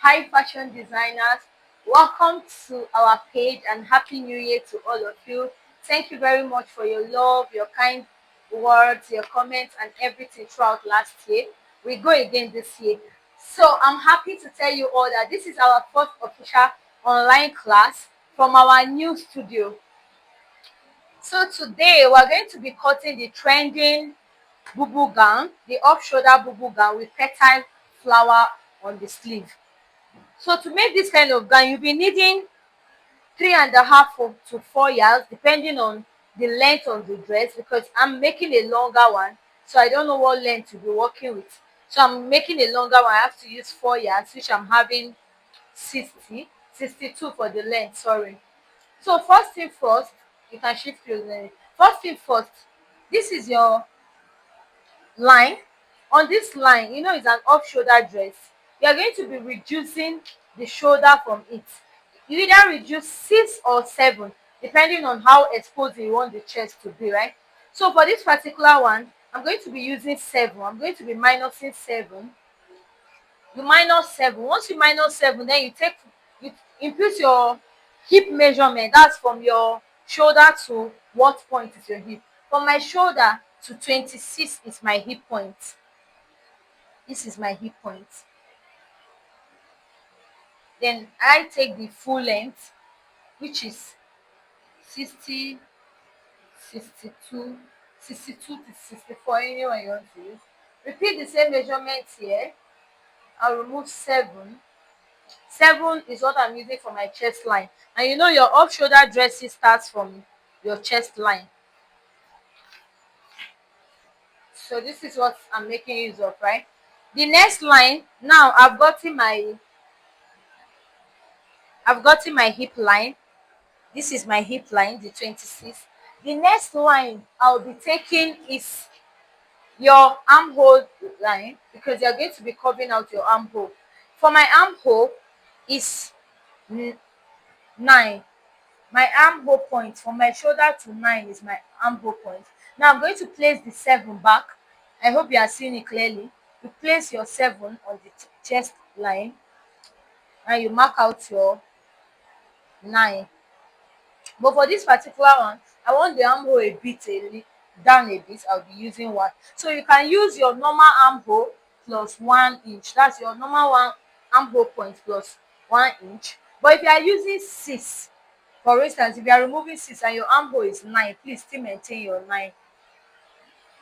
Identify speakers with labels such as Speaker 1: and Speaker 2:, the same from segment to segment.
Speaker 1: high fashion designers. Welcome to our page and happy new year to all of you. Thank you very much for your love, your kind words, your comments and everything throughout last year. We go again this year. So I'm happy to tell you all that this is our first official online class from our new studio. So today we're going to be cutting the trending bubu gown, the off-shoulder bubu gown with petal flower on the sleeve. So to make this kind of gown, you'll be needing 3.5 to 4 yards, depending on the length of the dress, because I'm making a longer one, so I don't know what length to be working with. So I'm making a longer one. I have to use 4 yards, which I'm having 62 for the length. Sorry. So first thing first, you can shift your length. First thing first, this is your line. On this line, it's an off shoulder dress. You are going to be reducing the shoulder from it. You either reduce 6 or 7, depending on how exposed you want the chest to be, right? So for this particular one, I'm going to be using 7. I'm going to be minusing 7. You minus 7. Once you minus 7, then you input your hip measurement. That's from your shoulder to what point is your hip. From my shoulder to 26 is my hip point. This is my hip point. Then I take the full length, which is 60, 62, 62 to 64, anyone you want to use. Repeat the same measurement here. I'll remove 7. 7 is what I'm using for my chest line. And your off shoulder dressing starts from your chest line. So this is what I'm making use of, right? The next line, now I've gotten my hip line. This is my hip line, the 26. The next line I'll be taking is your armhole line, because you're going to be covering out your armhole. For my armhole is 9. My armhole point from my shoulder to 9 is my armhole point. Now I'm going to place the 7 back. I hope you are seeing it clearly. You place your 7 on the chest line and you mark out your 9. But for this particular one, I want the armhole down a bit. I'll be using 1. So you can use your normal armhole plus 1 inch. That's your normal one armhole point plus 1 inch. But if you are using 6, for instance, if you are removing 6 and your armhole is 9, please still maintain your 9.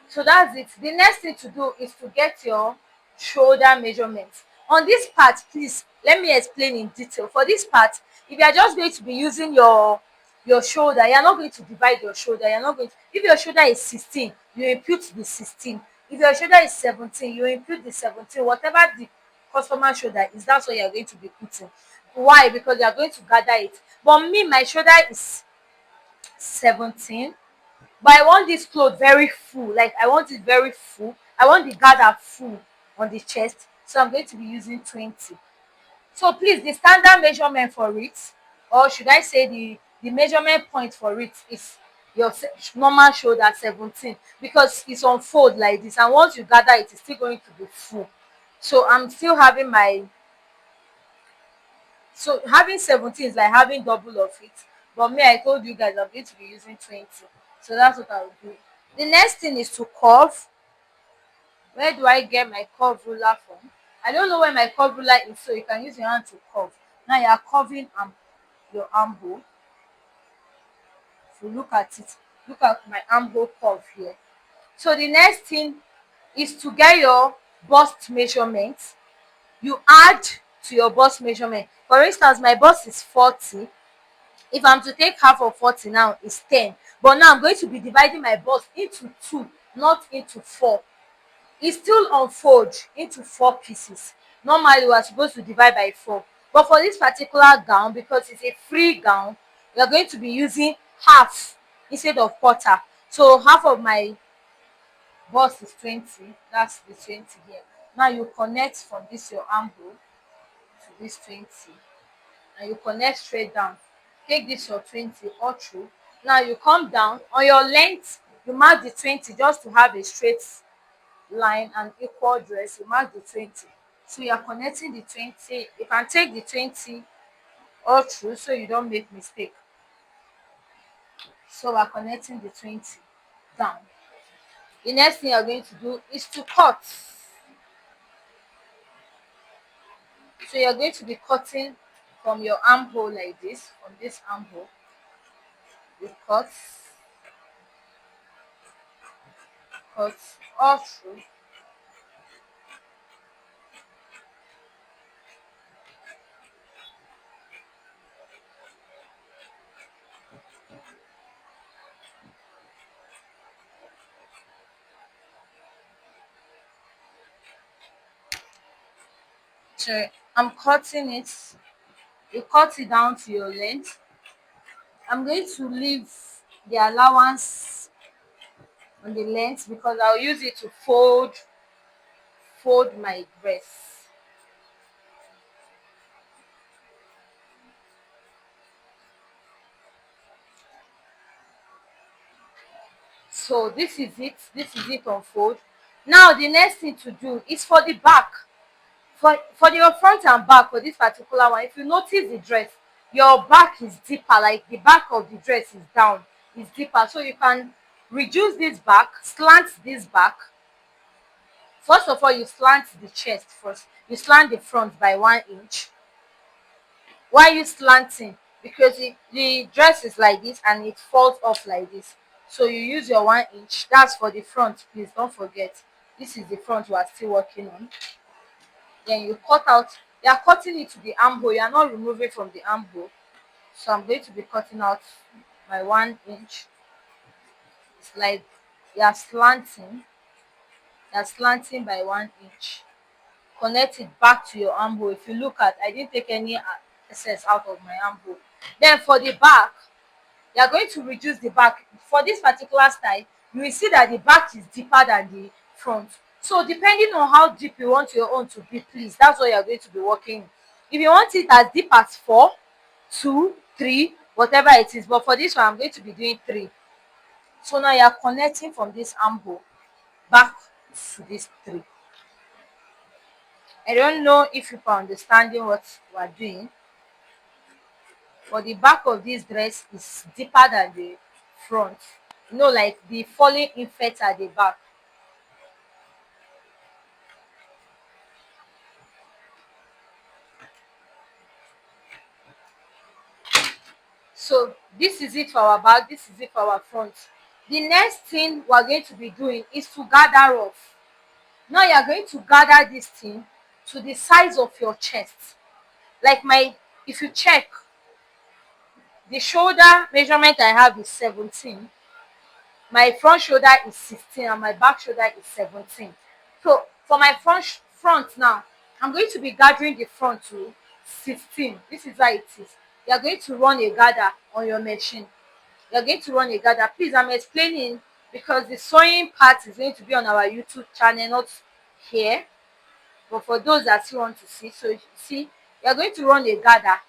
Speaker 1: So that's it. The next thing to do is to get your shoulder measurements. On this part, please let me explain in detail. For this part, if you are just going to be using your shoulder, you're not going to divide your shoulder. You're not going to, if your shoulder is 16, you impute the 16. If your shoulder is 17, you impute the 17. Whatever the customer shoulder is, that's what you're going to be putting. Why? Because you're going to gather it. But me, my shoulder is 17, but I want this cloth very full. Like, I want it very full. I want the gather full on the chest. So I'm going to be using 20. So please, the standard measurement for it, or should I say the measurement point for it, is your normal shoulder 17, because it's on fold like this, and once you gather it, it's still going to be full. So I'm still having so having 17 is like having double of it. But me, I told you guys I'm going to be using 20. So that's what I will do. The next thing is to curve. Where do I get my curve ruler from? I don't know where my curve ruler is, so you can use your hand to curve. Now you are curving your armhole. So look at it. Look at my armhole curve here. So the next thing is to get your bust measurement. You add to your bust measurement. For instance, my bust is 40. If I'm to take half of 40 now, it's 10. But now I'm going to be dividing my bust into 2, not into 4. It's still unfold into 4 pieces. Normally we are supposed to divide by 4. But for this particular gown, because it's a free gown, we are going to be using half instead of quarter. So half of my bust is 20. That's the 20 here. Now you connect from this your armhole to this 20. And you connect straight down. Take this your 20 all through. Now you come down on your length. You mark the 20 just to have a straight line and equal dress. You mark the 20. So you are connecting the 20. You can take the 20 all through so you don't make mistake. So we are connecting the 20 down. The next thing you're going to do is to cut. So you're going to be cutting from your armhole like this, from this armhole. You cut all through. So I'm cutting it. You cut it down to your length. I'm going to leave the allowance on the length because I'll use it to fold my dress. So this is it. This is it on fold. Now the next thing to do is for the back. For your front and back for this particular one, if you notice the dress, your back is deeper, like the back of the dress is down, is deeper. So you can reduce this back, slant this back. First of all, you slant the chest first. You slant the front by 1 inch. Why are you slanting? Because the dress is like this and it falls off like this. So you use your 1 inch. That's for the front, please don't forget. This is the front we are still working on. Then you cut out. You are cutting it to the armhole. You are not removing from the armhole. So I'm going to be cutting out my 1 inch. It's like you are slanting. You are slanting by 1 inch. Connect it back to your armhole. If you look at, I didn't take any excess out of my armhole. Then for the back, you are going to reduce the back. For this particular style, you will see that the back is deeper than the front. So depending on how deep you want your own to be, please, that's what you are going to be working. If you want it as deep as 4, 2, 3, whatever it is, but for this one I'm going to be doing 3. So now you are connecting from this armhole back to this 3. I don't know if you are understanding what we are doing. For the back of this dress is deeper than the front. Like the falling effect at the back. So this is it for our back, this is it for our front. The next thing we are going to be doing is to gather off. Now you are going to gather this thing to the size of your chest. Like if you check, the shoulder measurement I have is 17. My front shoulder is 16 and my back shoulder is 17. So for my front now, I'm going to be gathering the front to 16. This is how it is. You are going to run a gather on your machine. You are going to run a gather. Please, I'm explaining because the sewing part is going to be on our YouTube channel, not here. But for those that still want to see, so you see, you are going to run a gather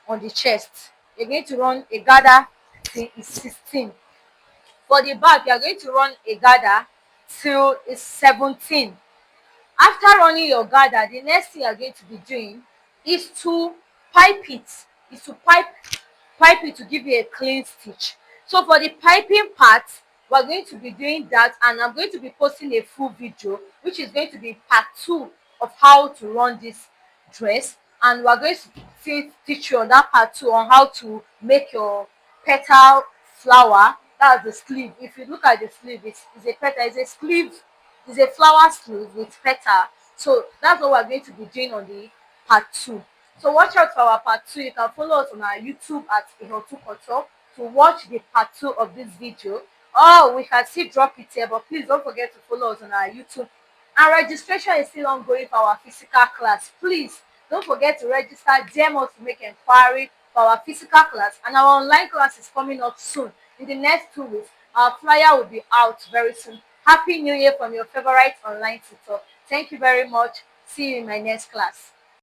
Speaker 1: on the chest. You're going to run a gather till it's 16. For the back, you are going to run a gather till it's 17. After running your gather, the next thing you are going to be doing is to pipe it. Is to pipe it to give you a clean stitch. So for the piping part, we're going to be doing that, and I'm going to be posting a full video which is going to be part 2 of how to run this dress, and we're going to teach you on that part 2 on how to make your petal flower. That's the sleeve. If you look at the sleeve, it's a petal, it's a sleeve, it's a flower sleeve with petal. So that's what we're going to be doing on the part 2. So watch out for our part 2. You can follow us on our YouTube at Ihotu Koto to watch the part 2 of this video. Oh, we can still drop it here, but please don't forget to follow us on our YouTube. And registration is still ongoing for our physical class. Please don't forget to register. DM us to make inquiry for our physical class, and our online class is coming up soon. In the next 2 weeks, our flyer will be out very soon. Happy New Year from your favorite online tutor. Thank you very much. See you in my next class.